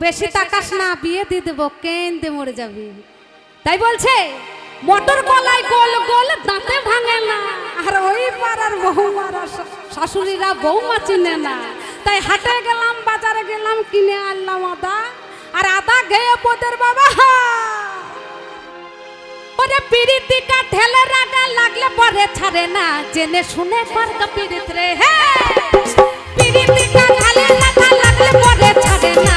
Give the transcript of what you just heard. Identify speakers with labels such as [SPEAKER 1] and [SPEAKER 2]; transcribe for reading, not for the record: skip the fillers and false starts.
[SPEAKER 1] বেশি তাকাস না, বিয়ে দিয়ে দেবো, কেন্দে মরে যাবি। তাই বলছে মটর কলাই গোল গোল দাঁতে ভাঙে না, আর ওই পাড়ার বৌমারা শাশুড়িরা বৌমা চিনে না। তাই হাটে গেলাম, বাজারে গেলাম, কিনে আনলাম আদা, আর আদা গেয়ে পোদের বাবা ওরে পিরিতি কা ঢেলে রাগা লাগলে পরে ছাড়ে না, জেনে শুনে করগা পিরিত রে। হ্যাঁ পিরিতি কা ঢেলে রাগা লাগলে পরে ছাড়ে না,